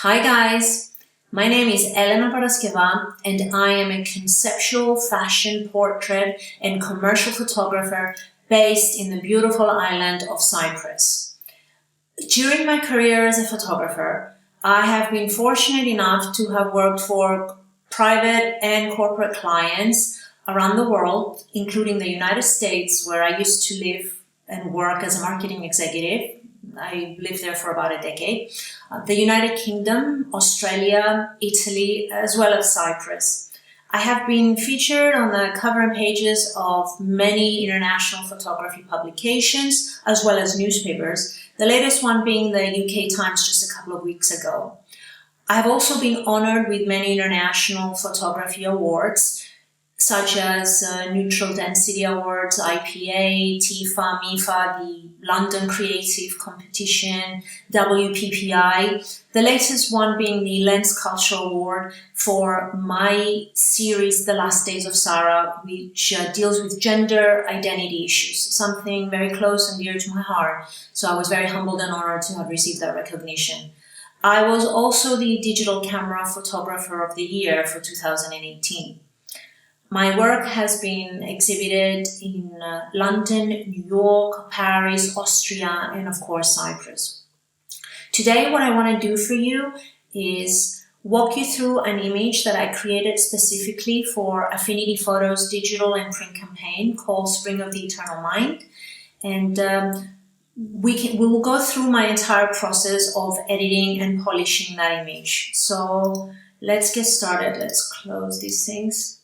Hi guys, my name is Elena Paraskeva and I am a conceptual fashion portrait and commercial photographer based in the beautiful island of Cyprus. During my career as a photographer, I have been fortunate enough to have worked for private and corporate clients around the world, including the United States, where I used to live and work as a marketing executive. I lived there for about a decade. The United Kingdom, Australia, Italy, as well as Cyprus. I have been featured on the cover and pages of many international photography publications, as well as newspapers, the latest one being the UK Times just a couple of weeks ago. I have also been honored with many international photography awards, such as Neutral Density Awards, IPA, TIFA, MIFA, the London Creative Competition, WPPI, the latest one being the Lens Cultural Award for my series, The Last Days of Sarah, which deals with gender identity issues, something very close and dear to my heart. So I was very humbled and honored to have received that recognition. I was also the Digital Camera Photographer of the Year for 2018. My work has been exhibited in London, New York, Paris, Austria, and of course Cyprus. Today what I want to do for you is walk you through an image that I created specifically for Affinity Photo's digital and print campaign called Spring of the Eternal Mind. And we will go through my entire process of editing and polishing that image. So let's get started. Let's close these things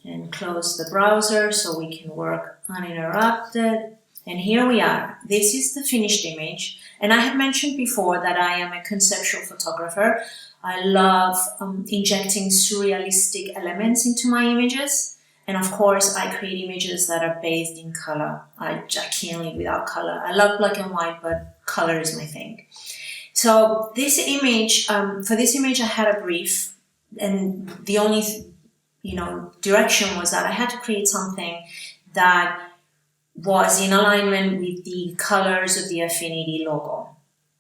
and close the browser so we can work uninterrupted. And here we are. This is the finished image. And I have mentioned before that I am a conceptual photographer. I love injecting surrealistic elements into my images. And of course, I create images that are bathed in color. I can't live without color. I love black and white, but color is my thing. So this image, for this image, I had a brief, and the only direction was that I had to create something that was in alignment with the colors of the Affinity logo.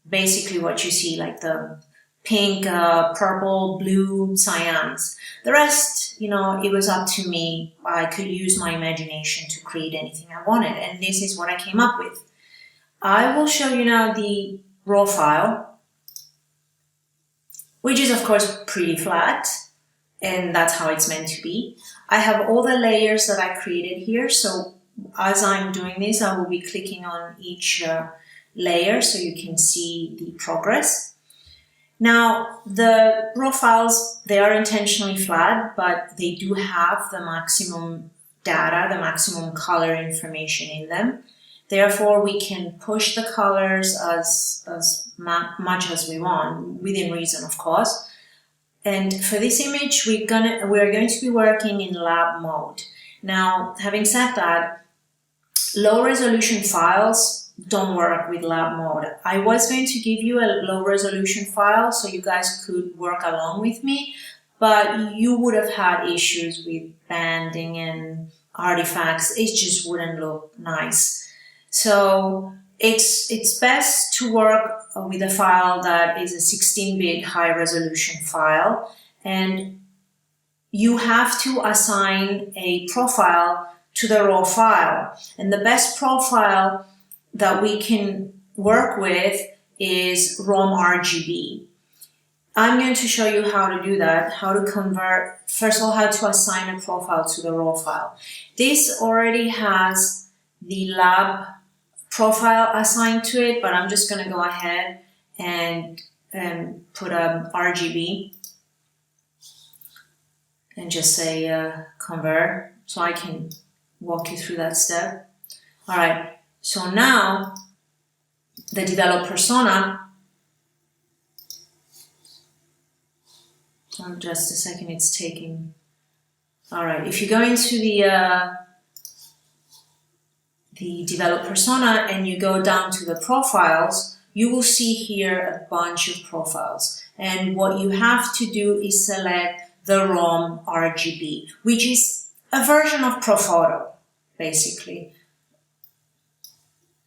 Basically what you see, like the pink, purple, blue, cyans. The rest, it was up to me. I could use my imagination to create anything I wanted, and this is what I came up with. I will show you now the raw file, which is of course pretty flat. And that's how it's meant to be. I have all the layers that I created here. So as I'm doing this, I will be clicking on each layer so you can see the progress. Now, the raw files, they are intentionally flat, but they do have the maximum data, the maximum color information in them. Therefore, we can push the colors as much as we want, within reason, of course. And for this image, we're going to be working in lab mode. Now, having said that, low resolution files don't work with lab mode. I was going to give you a low resolution file so you guys could work along with me, but you would have had issues with banding and artifacts. It just wouldn't look nice. So it's best to work with a file that is a 16-bit high-resolution file, and you have to assign a profile to the raw file. And the best profile that we can work with is ROM RGB. I'm going to show you how to do that, how to convert, first of all, how to assign a profile to the raw file. This already has the lab profile assigned to it, but I'm just going to go ahead and put a RGB and just say convert, so I can walk you through that step. All right, so now the develop persona, just a second, it's taking. All right, if you go into the develop persona and you go down to the profiles, you will see here a bunch of profiles. And what you have to do is select the ROM RGB, which is a version of Profoto, basically.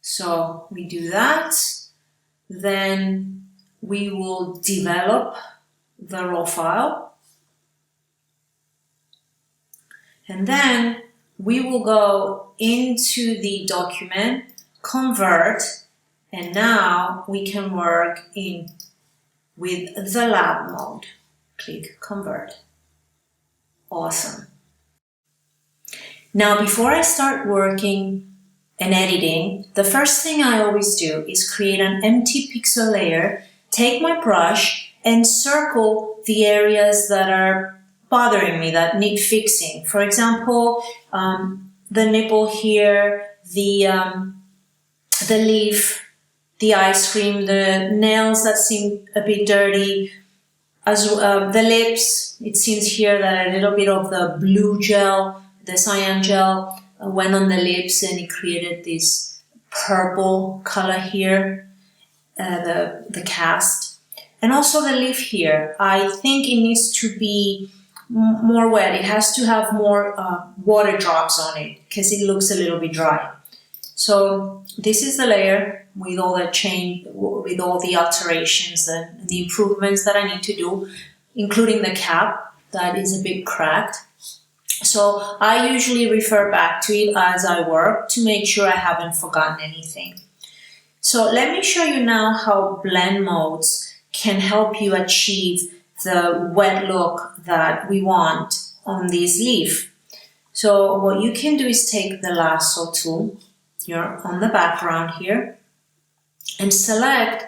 So we do that. Then we will develop the raw file, and then we will go into the document, convert, and now we can work with the lab mode. Click convert. Awesome. Now, before I start working and editing, the first thing I always do is create an empty pixel layer, take my brush and circle the areas that are bothering me, that need fixing. For example, the nipple here, the leaf, the ice cream, the nails that seem a bit dirty, as the lips. It seems here that a little bit of the blue gel, the cyan gel, went on the lips and it created this purple color here, the cast. And also the leaf here, I think it needs to be more wet. It has to have more water drops on it because it looks a little bit dry. So this is the layer with all the with all the alterations and the improvements that I need to do, including the cap that is a bit cracked. So I usually refer back to it as I work to make sure I haven't forgotten anything. So let me show you now how blend modes can help you achieve the wet look that we want on this leaf. So what you can do is take the lasso tool, you're on the background here, and select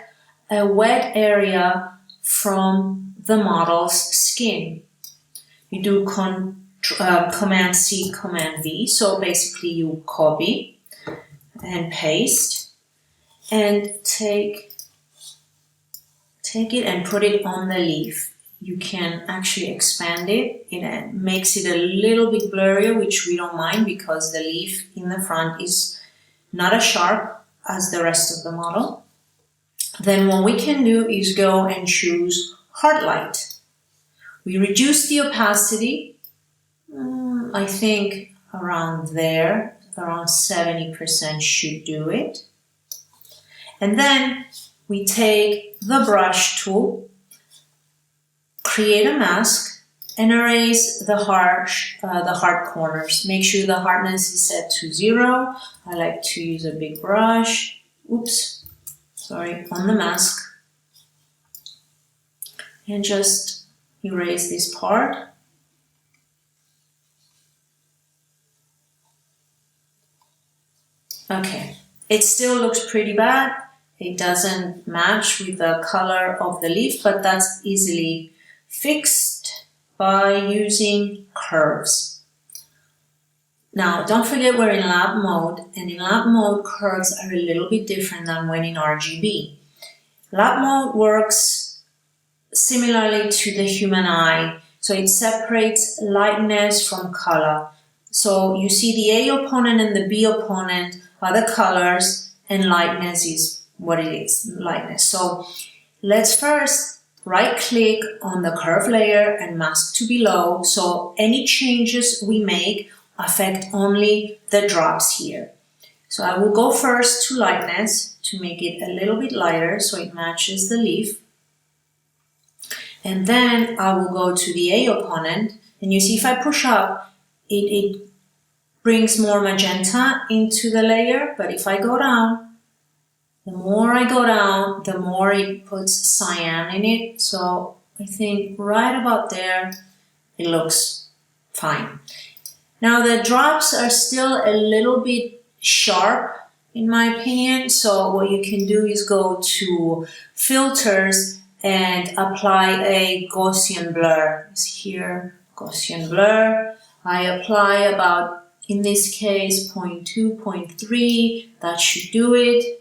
a wet area from the model's skin. You do Command C, Command V, so basically you copy and paste and take it and put it on the leaf. You can actually expand it. It makes it a little bit blurrier, which we don't mind because the leaf in the front is not as sharp as the rest of the model. Then what we can do is go and choose hard light. We reduce the opacity, I think around there, around 70% should do it. And then we take the brush tool, create a mask, and erase the hard corners. Make sure the hardness is set to 0. I like to use a big brush. On the mask. And just erase this part. Okay, it still looks pretty bad. It doesn't match with the color of the leaf, but that's easily fixed by using curves. Now, don't forget we're in lab mode, and in lab mode, curves are a little bit different than when in RGB. Lab mode works similarly to the human eye, so it separates lightness from color. So you see the A opponent and the B opponent are the colors, and lightness is what it is, lightness. So let's first right-click on the curve layer and mask to below, so any changes we make affect only the drops here. So I will go first to lightness to make it a little bit lighter so it matches the leaf. And then I will go to the A opponent, and you see if I push up, it brings more magenta into the layer, but if I go down, the more I go down, the more it puts cyan in it. So I think right about there, it looks fine. Now the drops are still a little bit sharp in my opinion. So what you can do is go to filters and apply a Gaussian blur. It's here, Gaussian blur. I apply about, in this case, 0.2, 0.3. That should do it.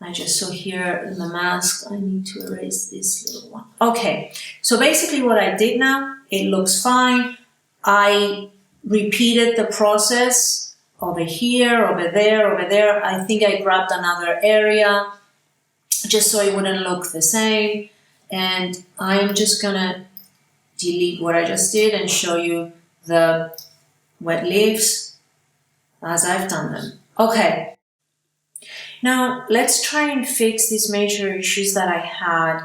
I just saw here in the mask, I need to erase this little one. Okay, so basically what I did now, it looks fine. I repeated the process over here, over there, over there. I think I grabbed another area just so it wouldn't look the same. And I'm just gonna delete what I just did and show you the wet leaves as I've done them. Okay. Now, let's try and fix these major issues that I had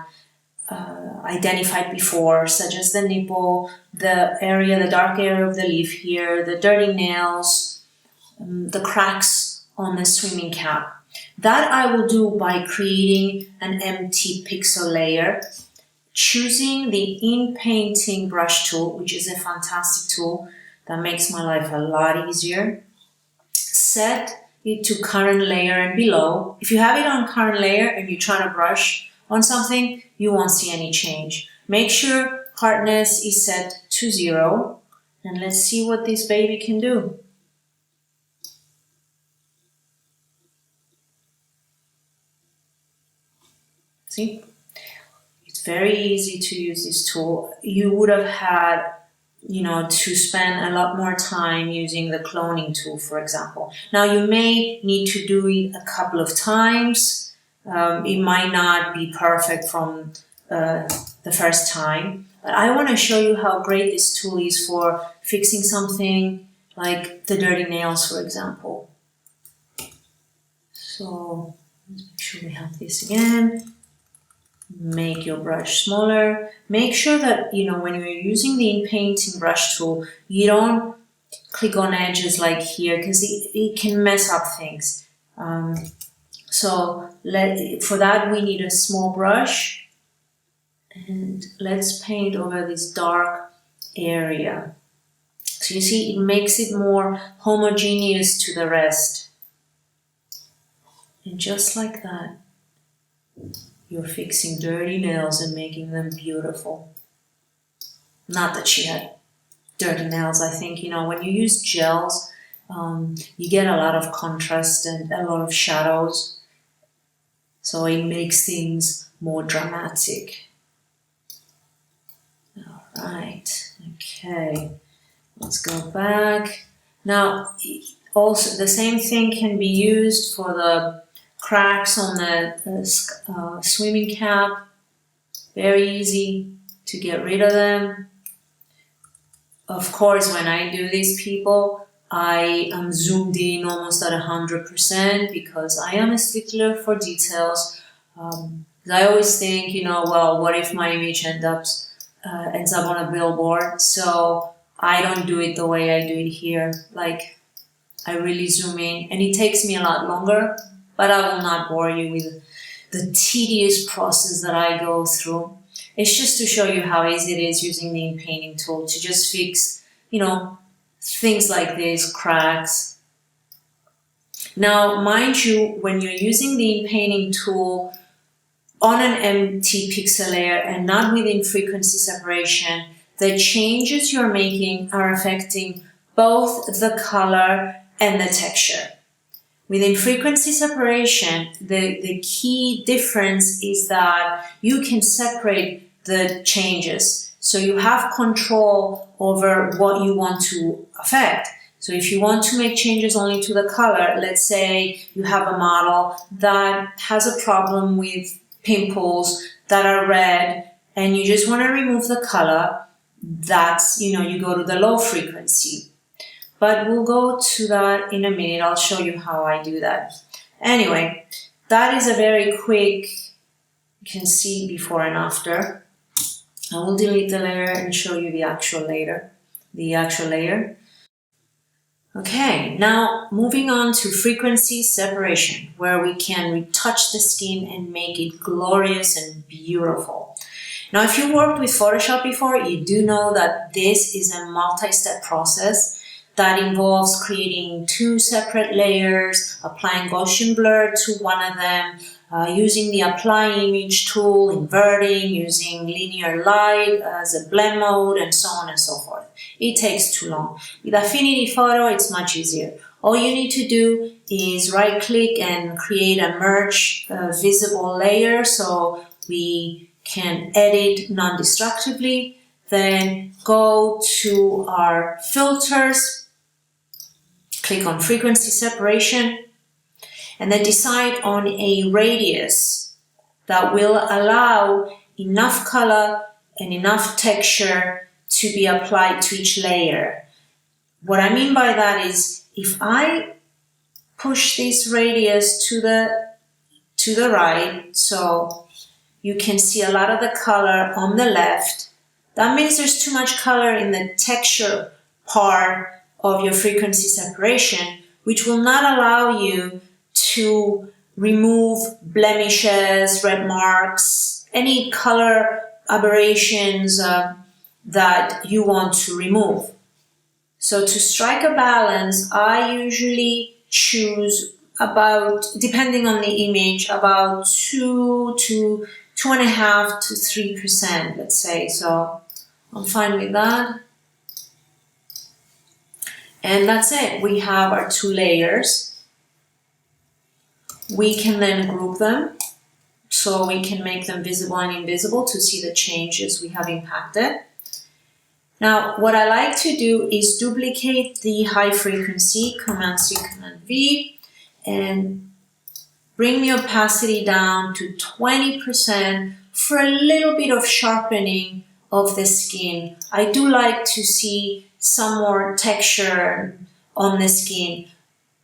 identified before, such as the nipple, the dark area of the leaf here, the dirty nails, the cracks on the swimming cap. That I will do by creating an empty pixel layer, choosing the inpainting brush tool, which is a fantastic tool that makes my life a lot easier. Set it to current layer and below. If you have it on current layer and you're trying to brush on something, you won't see any change. Make sure hardness is set to 0, and let's see what this baby can do. See? It's very easy to use this tool. You would have had, to spend a lot more time using the cloning tool, for example. Now, you may need to do it a couple of times. It might not be perfect from the first time, but I want to show you how great this tool is for fixing something like the dirty nails, for example. So, let's make sure we have this again. Make your brush smaller. Make sure that, when you're using the inpainting brush tool, you don't click on edges like here, because it can mess up things. So for that, we need a small brush. And let's paint over this dark area. So you see, it makes it more homogeneous to the rest. And just like that, you're fixing dirty nails and making them beautiful. Not that she had dirty nails. I think, when you use gels, you get a lot of contrast and a lot of shadows. So it makes things more dramatic. All right, okay. Let's go back. Now, also the same thing can be used for the cracks on the swimming cap. Very easy to get rid of them. Of course, when I do these, people, I am zoomed in almost at 100% because I am a stickler for details. I always think, well, what if my image ends up on a billboard? So I don't do it the way I do it here. Like, I really zoom in, and it takes me a lot longer. But I will not bore you with the tedious process that I go through. It's just to show you how easy it is using the inpainting tool to just fix, things like this, cracks. Now, mind you, when you're using the inpainting tool on an empty pixel layer and not within frequency separation, the changes you're making are affecting both the color and the texture. Within frequency separation, the key difference is that you can separate the changes. So you have control over what you want to affect. So if you want to make changes only to the color, let's say you have a model that has a problem with pimples that are red and you just want to remove the color, that's, you go to the low frequency. But we'll go to that in a minute. I'll show you how I do that. Anyway, that is a very quick, you can see before and after. I will delete the layer and show you the actual layer. Okay, now moving on to frequency separation, where we can retouch the skin and make it glorious and beautiful. Now, if you worked with Photoshop before, you do know that this is a multi-step process that involves creating 2 separate layers, applying Gaussian blur to one of them, using the apply image tool, inverting, using linear light as a blend mode, and so on and so forth. It takes too long. With Affinity Photo, it's much easier. All you need to do is right-click and create a merge visible layer so we can edit non-destructively. Then go to our filters, click on frequency separation, and then decide on a radius that will allow enough color and enough texture to be applied to each layer. What I mean by that is, if I push this radius to the to the right, so you can see a lot of the color on the left. That means there's too much color in the texture part of your frequency separation, which will not allow you to remove blemishes, red marks, any color aberrations that you want to remove. So to strike a balance, I usually choose about, depending on the image, about 2 to 2.5 to 3%, let's say. So I'm fine with that. And that's it. We have our 2 layers. We can then group them so we can make them visible and invisible to see the changes we have impacted. Now, what I like to do is duplicate the high frequency, Command-C, Command-V, and bring the opacity down to 20% for a little bit of sharpening of the skin. I do like to see some more texture on the skin.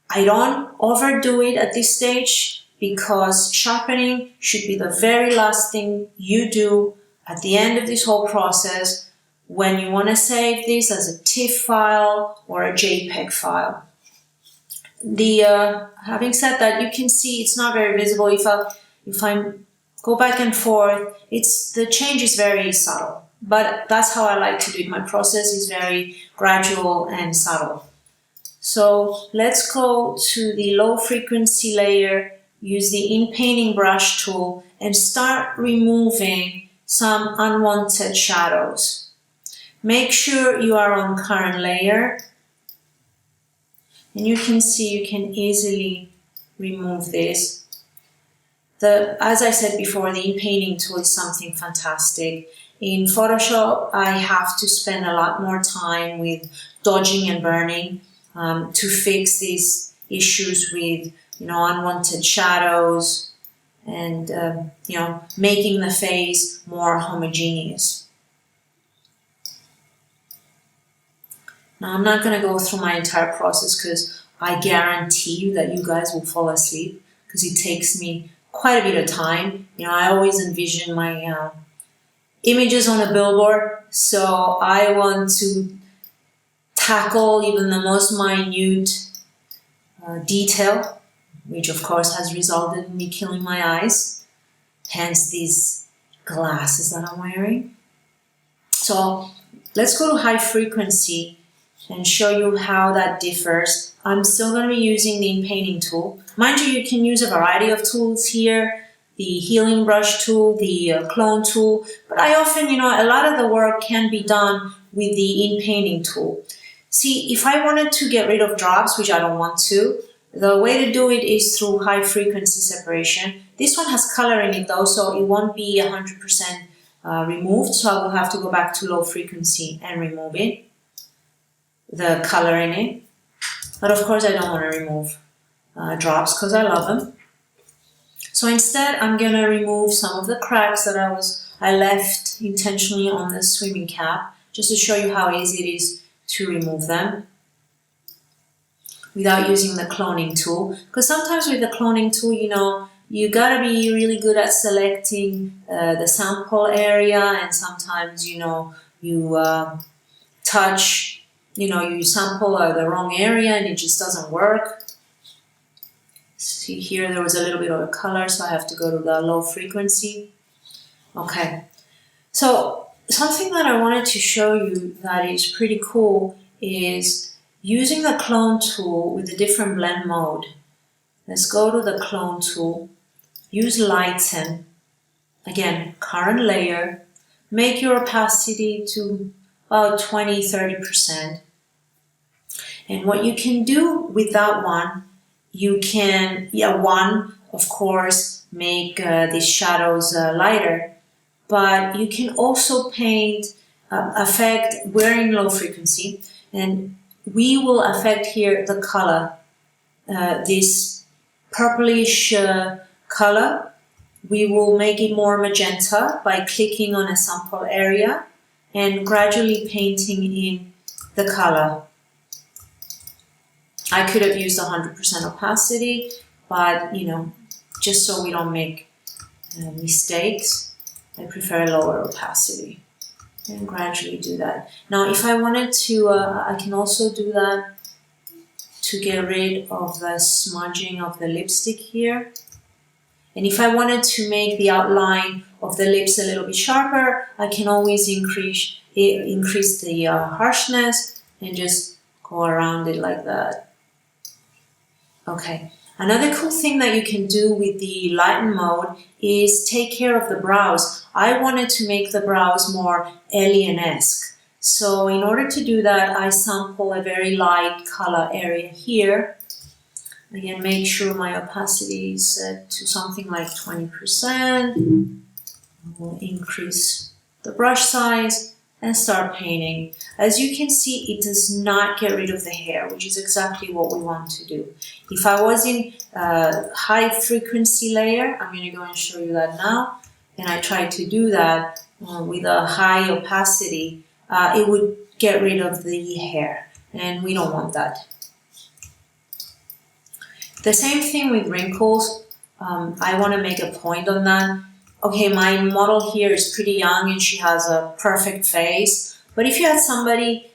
I don't overdo it at this stage because sharpening should be the very last thing you do at the end of this whole process when you want to save this as a TIFF file or a JPEG file. Having said that, you can see it's not very visible. If I go back and forth, the change is very subtle. But that's how I like to do it. My process is very gradual and subtle. So let's go to the low frequency layer, use the inpainting brush tool, and start removing some unwanted shadows. Make sure you are on current layer. And you can see you can easily remove this. As I said before, the inpainting tool is something fantastic. In Photoshop, I have to spend a lot more time with dodging and burning to fix these issues with, unwanted shadows and, making the face more homogeneous. Now, I'm not going to go through my entire process because I guarantee you that you guys will fall asleep because it takes me quite a bit of time. I always envision my images on a billboard, so I want to tackle even the most minute detail, which of course has resulted in me killing my eyes, hence these glasses that I'm wearing. So let's go to high frequency and show you how that differs. I'm still going to be using the inpainting tool. Mind you, you can use a variety of tools here. The healing brush tool, the clone tool, but I often, a lot of the work can be done with the inpainting tool. See, if I wanted to get rid of drops, which I don't want to, the way to do it is through high frequency separation. This one has color in it though, so it won't be 100% removed, so I will have to go back to low frequency and remove it, the color in it. But of course I don't want to remove drops because I love them. So instead, I'm going to remove some of the cracks that I left intentionally on the swimming cap, just to show you how easy it is to remove them without using the cloning tool. Because sometimes with the cloning tool, you got to be really good at selecting the sample area, and sometimes, you touch, you sample the wrong area and it just doesn't work. See here, there was a little bit of a color, so I have to go to the low frequency. Okay, so something that I wanted to show you that is pretty cool is using the clone tool with a different blend mode. Let's go to the clone tool, use lighten, again, current layer, make your opacity to about 20-30%. And what you can do with that one, you can, of course, make these shadows lighter, but you can also paint, affect, we're in low frequency, and we will affect here the color, this purplish color. We will make it more magenta by clicking on a sample area and gradually painting in the color. I could have used 100% opacity, but just so we don't make mistakes. I prefer lower opacity. And gradually do that. Now, if I wanted to, I can also do that to get rid of the smudging of the lipstick here. And if I wanted to make the outline of the lips a little bit sharper, I can always increase the harshness and just go around it like that. Okay. Another cool thing that you can do with the lighten mode is take care of the brows. I wanted to make the brows more alien-esque. So in order to do that, I sample a very light color area here. Again, make sure my opacity is set to something like 20%. We'll increase the brush size and start painting. As you can see, it does not get rid of the hair, which is exactly what we want to do. If I was in high frequency layer, I'm going to go and show you that now, and I try to do that with a high opacity, it would get rid of the hair, and we don't want that. The same thing with wrinkles. I want to make a point on that. Okay, my model here is pretty young and she has a perfect face. But if you had somebody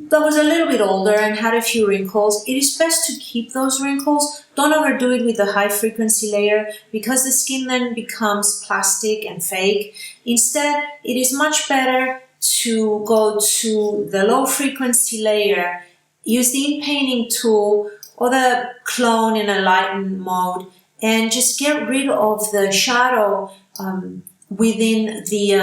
that was a little bit older and had a few wrinkles, it is best to keep those wrinkles. Don't overdo it with the high frequency layer because the skin then becomes plastic and fake. Instead, it is much better to go to the low frequency layer, use the inpainting tool or the clone in a lighten mode, and just get rid of the shadow within the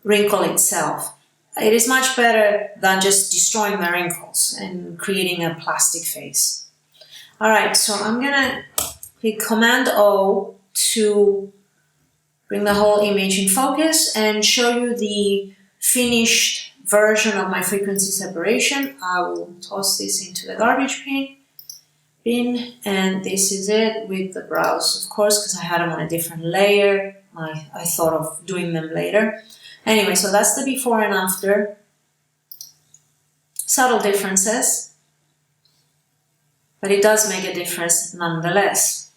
wrinkle itself. It is much better than just destroying the wrinkles and creating a plastic face. All right, so I'm gonna click Command O to bring the whole image in focus and show you the finished version of my frequency separation. I will toss this into the garbage bin, and this is it with the brows, of course, because I had them on a different layer. I thought of doing them later. Anyway, so that's the before and after. Subtle differences, but it does make a difference nonetheless.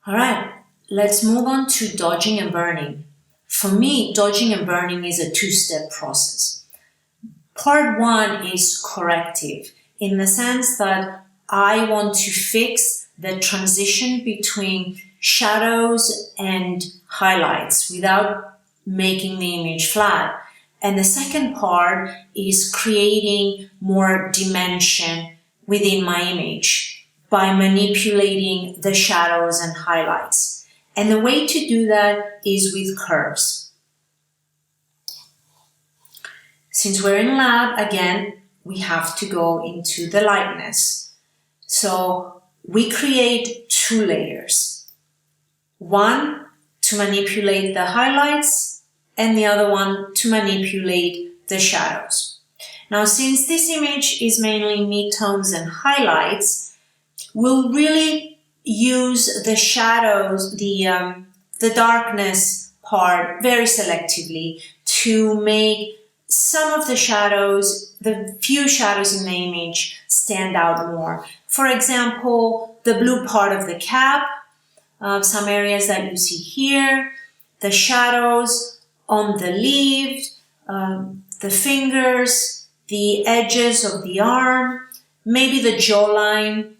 All right, let's move on to dodging and burning. For me, dodging and burning is a two-step process. Part one is corrective, in the sense that I want to fix the transition between shadows and highlights without making the image flat. And the second part is creating more dimension within my image by manipulating the shadows and highlights. And the way to do that is with curves. Since we're in lab, again, we have to go into the lightness. So we create two layers. One to manipulate the highlights and the other one to manipulate the shadows. Now, since this image is mainly midtones and highlights, we'll really use the shadows, the darkness part very selectively to make some of the shadows, the few shadows in the image, stand out more. For example, the blue part of the cap, some areas that you see here, the shadows on the leaves, the fingers, the edges of the arm, maybe the jawline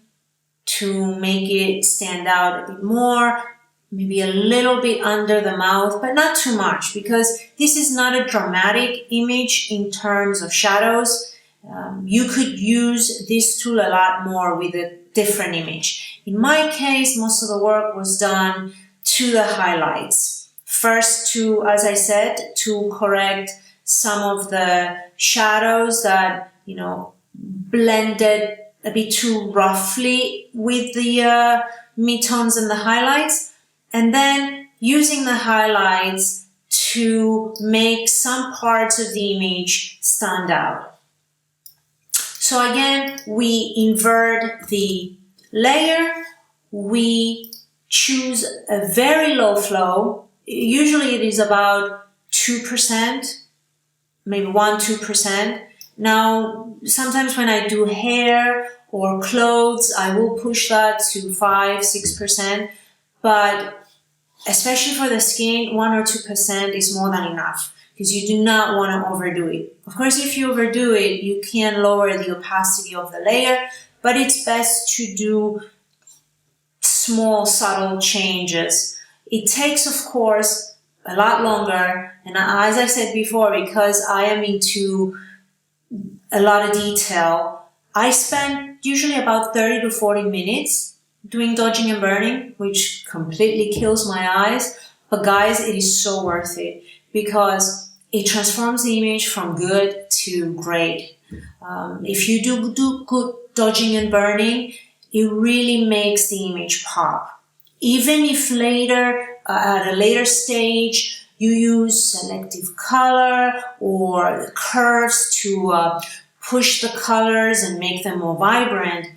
to make it stand out a bit more, maybe a little bit under the mouth, but not too much, because this is not a dramatic image in terms of shadows. You could use this tool a lot more with a different image. In my case, most of the work was done to the highlights. First to, as I said, to correct some of the shadows that, blended a bit too roughly with the midtones and the highlights. And then using the highlights to make some parts of the image stand out. So again, we invert the layer, we choose a very low flow. Usually it is about 2%, maybe 1-2%, Now, sometimes when I do hair or clothes, I will push that to 5-6%, but especially for the skin, 1 or 2% is more than enough, because you do not want to overdo it. Of course, if you overdo it, you can lower the opacity of the layer, but it's best to do small, subtle changes. It takes, of course, a lot longer, and as I said before, because I am into a lot of detail, I spend usually about 30 to 40 minutes doing dodging and burning, which completely kills my eyes. But guys, it is so worth it, because it transforms the image from good to great. If you do good dodging and burning, it really makes the image pop. Even if later, at a later stage, you use selective color or curves to push the colors and make them more vibrant,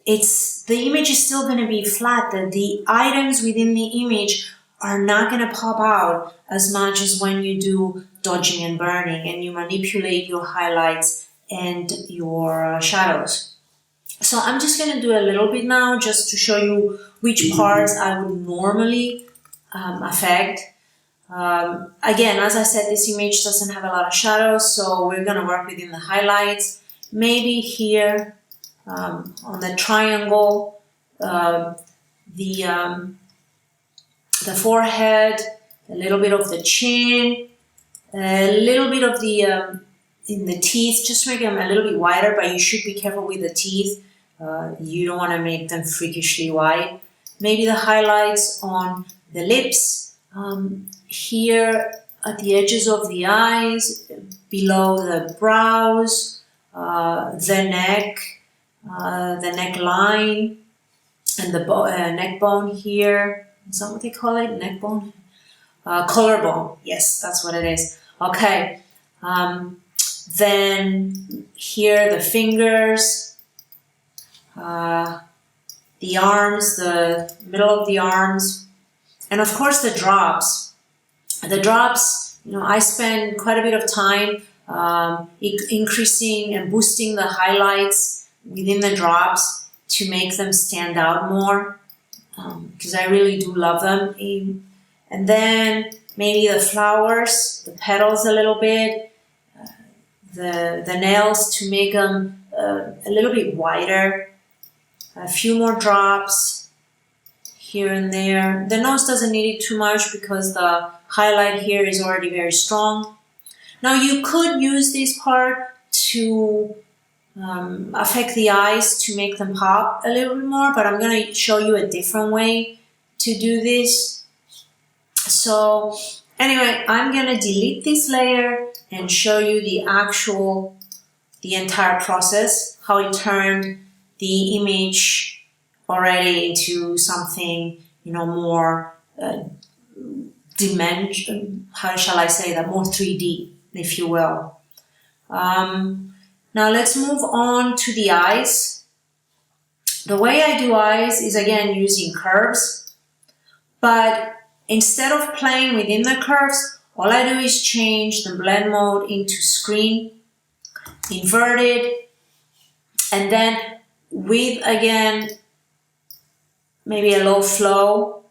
the image is still going to be flat. The items within the image are not going to pop out as much as when you do dodging and burning and you manipulate your highlights and your shadows. So I'm just going to do a little bit now just to show you which parts I would normally affect. Again, as I said, this image doesn't have a lot of shadows, so we're going to work within the highlights. Maybe here on the triangle, the forehead, a little bit of the chin, a little bit of the in the teeth, just make them a little bit wider, but you should be careful with the teeth. You don't want to make them freakishly wide. Maybe the highlights on the lips, here at the edges of the eyes, below the brows, the neck, the neckline, and the neck bone here. Is that what they call it? Neck bone? Collarbone. Yes, that's what it is. Okay. Then here the fingers, the arms, the middle of the arms, and of course the drops. The drops, I spend quite a bit of time increasing and boosting the highlights within the drops to make them stand out more, because I really do love them. And then maybe the flowers, the petals a little bit, the nails to make them a little bit wider, a few more drops here and there. The nose doesn't need it too much because the highlight here is already very strong. Now you could use this part to affect the eyes to make them pop a little bit more, but I'm going to show you a different way to do this. So anyway, I'm going to delete this layer and show you the entire process, how it turned the image already into something, more dimension, how shall I say that, more 3D, if you will. Now let's move on to the eyes. The way I do eyes is again using curves, but instead of playing within the curves, all I do is change the blend mode into screen, inverted, and then with again maybe a low flow,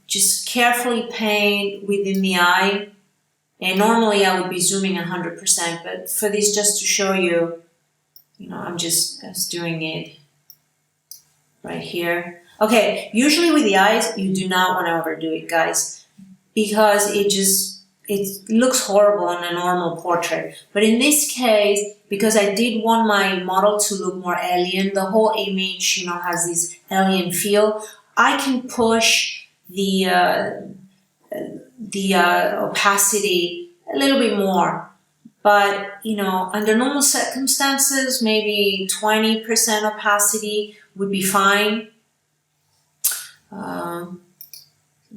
just carefully paint within the eye. And normally I would be zooming 100%, but for this, just to show you, I'm just doing it right here. Okay, usually with the eyes, you do not want to overdo it, guys, because it looks horrible in a normal portrait. But in this case, because I did want my model to look more alien, the whole image, has this alien feel, I can push the opacity a little bit more. But, under normal circumstances, maybe 20% opacity would be fine.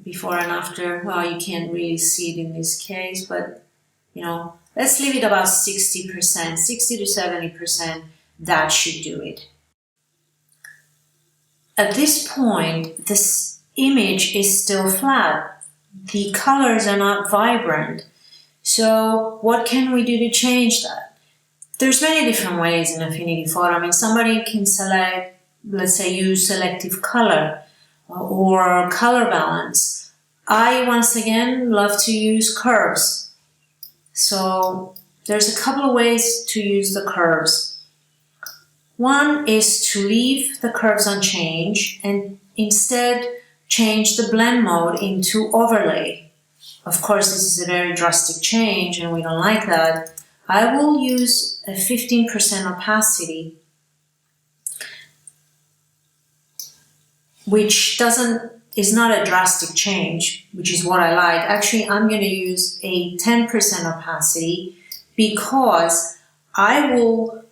Before and after, well, you can't really see it in this case, but, let's leave it about 60%, 60 to 70%, that should do it. At this point, this image is still flat. The colors are not vibrant. So what can we do to change that? There's many different ways in Affinity Photo. I mean, somebody can select, let's say, use selective color or color balance. I, once again, love to use curves. So there's a couple of ways to use the curves. One is to leave the curves unchanged and instead change the blend mode into overlay. Of course, this is a very drastic change and we don't like that. I will use a 15% opacity, which is not a drastic change, which is what I like. Actually, I'm going to use a 10% opacity because I will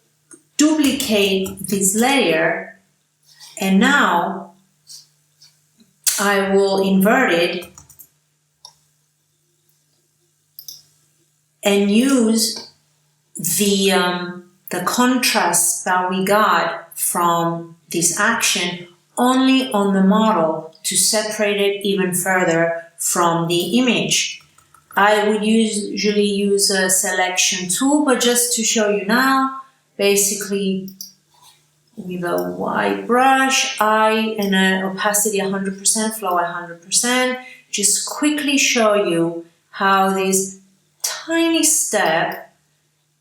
duplicate this layer and now I will invert it and use the contrast that we got from this action only on the model to separate it even further from the image. I would usually use a selection tool, but just to show you now, basically with a white brush, and an opacity 100%, flow 100%, just quickly show you how this tiny step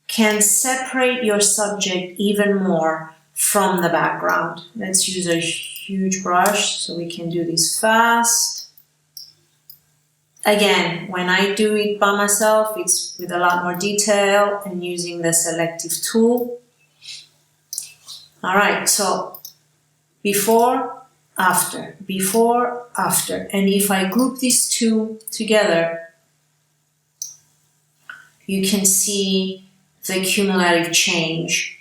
can separate your subject even more from the background. Let's use a huge brush so we can do this fast. Again, when I do it by myself, it's with a lot more detail and using the selective tool. All right, so before, after, before, after. And if I group these two together, you can see the cumulative change,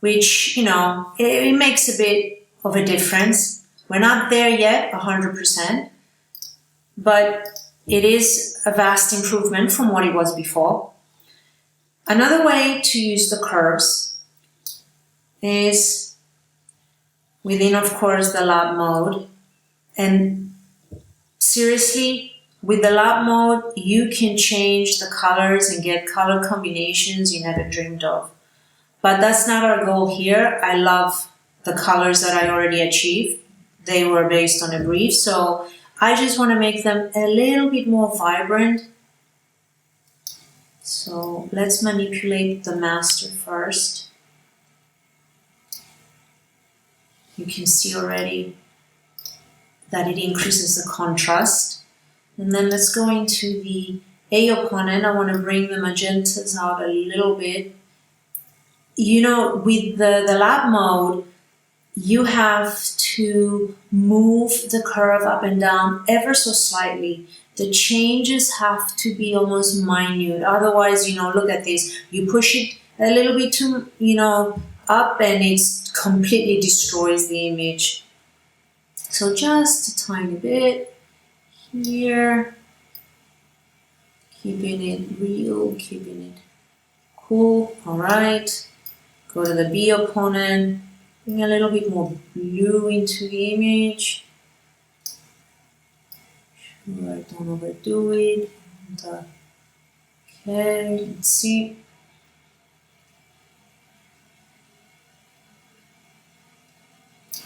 which, it makes a bit of a difference. We're not there yet, 100%, but it is a vast improvement from what it was before. Another way to use the curves is within, of course, the lab mode. And seriously, with the lab mode, you can change the colors and get color combinations you never dreamed of. But that's not our goal here. I love the colors that I already achieved. They were based on a brief, so I just want to make them a little bit more vibrant. So let's manipulate the master first. You can see already that it increases the contrast. And then let's go into the A opponent. I want to bring the magentas out a little bit. With the lab mode, you have to move the curve up and down ever so slightly. The changes have to be almost minute. Otherwise, look at this. You push it a little bit too, up and it completely destroys the image. So just a tiny bit. Here, keeping it real, keeping it cool. All right, go to the B opponent, bring a little bit more blue into the image. Sure, I don't overdo it. And, okay, let's see.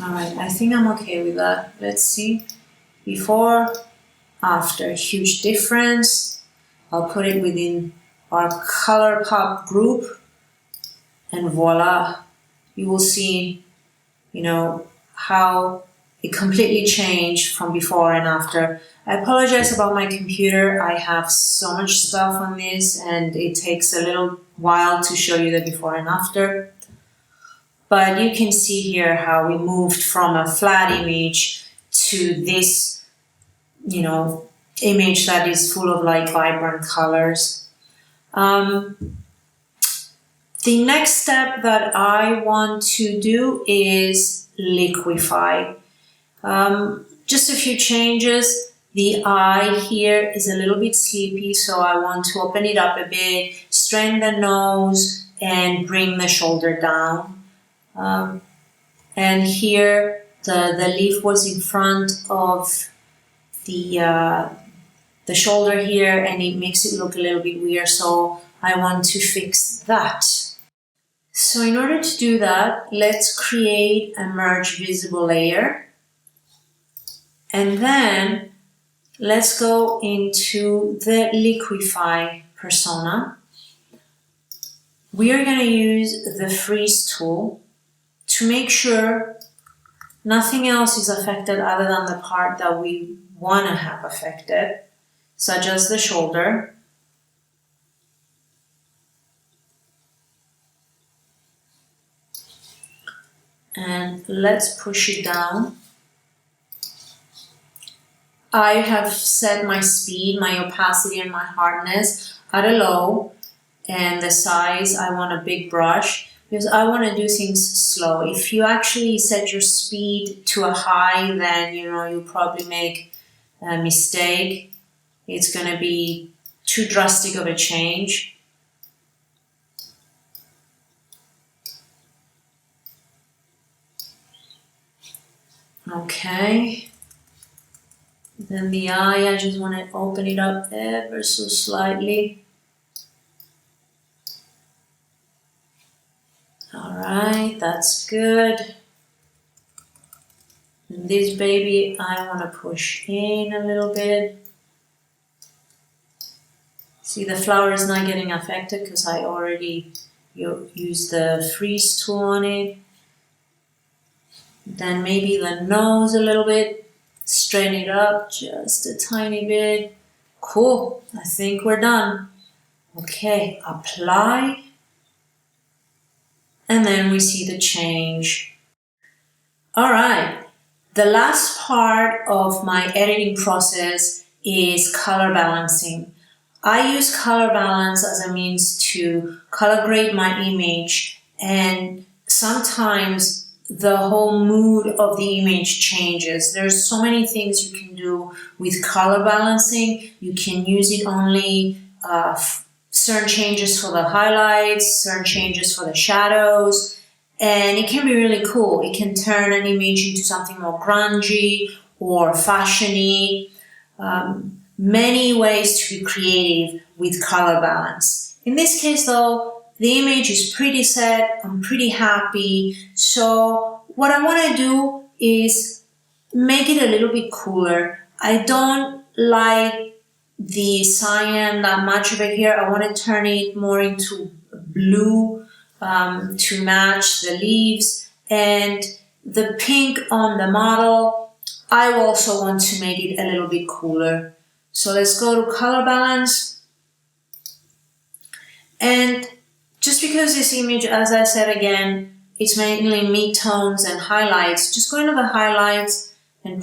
All right, I think I'm okay with that. Let's see. Before, after, huge difference. I'll put it within our color pop group and voila, you will see, how it completely changed from before and after. I apologize about my computer. I have so much stuff on this and it takes a little while to show you the before and after. But you can see here how we moved from a flat image to this image that is full of vibrant colors. The next step that I want to do is liquefy. Just a few changes. The eye here is a little bit sleepy, so I want to open it up a bit, straighten the nose, and bring the shoulder down. And here the leaf was in front of the the shoulder here and it makes it look a little bit weird, so I want to fix that. So in order to do that, let's create a merge visible layer. And then let's go into the liquify persona. We are going to use the freeze tool to make sure nothing else is affected other than the part that we want to have affected, such as the shoulder. And let's push it down. I have set my speed, my opacity, and my hardness at a low, and the size, I want a big brush because I want to do things slow. If you actually set your speed to a high, then you'll probably make a mistake. It's going to be too drastic of a change. Okay. Then the eye, I just want to open it up ever so slightly. Alright, that's good. And this baby, I want to push in a little bit. See, the flower is not getting affected because I already used the freeze tool on it. Then maybe the nose a little bit. Straighten it up just a tiny bit. Cool, I think we're done. Okay, apply. And then we see the change. All right, the last part of my editing process is color balancing. I use color balance as a means to color grade my image, and sometimes the whole mood of the image changes. There's so many things you can do with color balancing. You can use it only certain changes for the highlights, certain changes for the shadows, and it can be really cool. It can turn an image into something more grungy or fashiony. Many ways to be creative with color balance. In this case though, the image is pretty set, I'm pretty happy, so what I want to do is make it a little bit cooler. I don't like the cyan that much over here. I want to turn it more into blue to match the leaves, and the pink on the model, I also want to make it a little bit cooler. So let's go to color balance, and just because this image, as I said again, it's mainly midtones and highlights, just going to the highlights and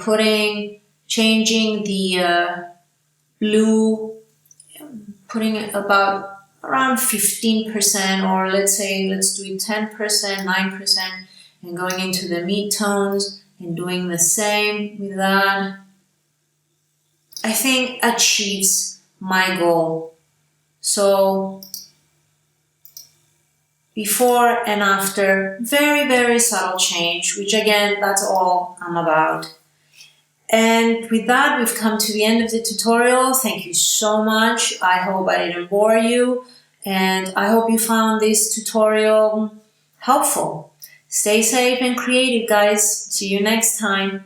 changing the blue, putting it about around 15%, or let's do it 10%, 9%, and going into the midtones and doing the same with that, I think achieves my goal. So before and after, very, very subtle change, which again, that's all I'm about. And with that, we've come to the end of the tutorial. Thank you so much. I hope I didn't bore you, and I hope you found this tutorial helpful. Stay safe and creative, guys. See you next time.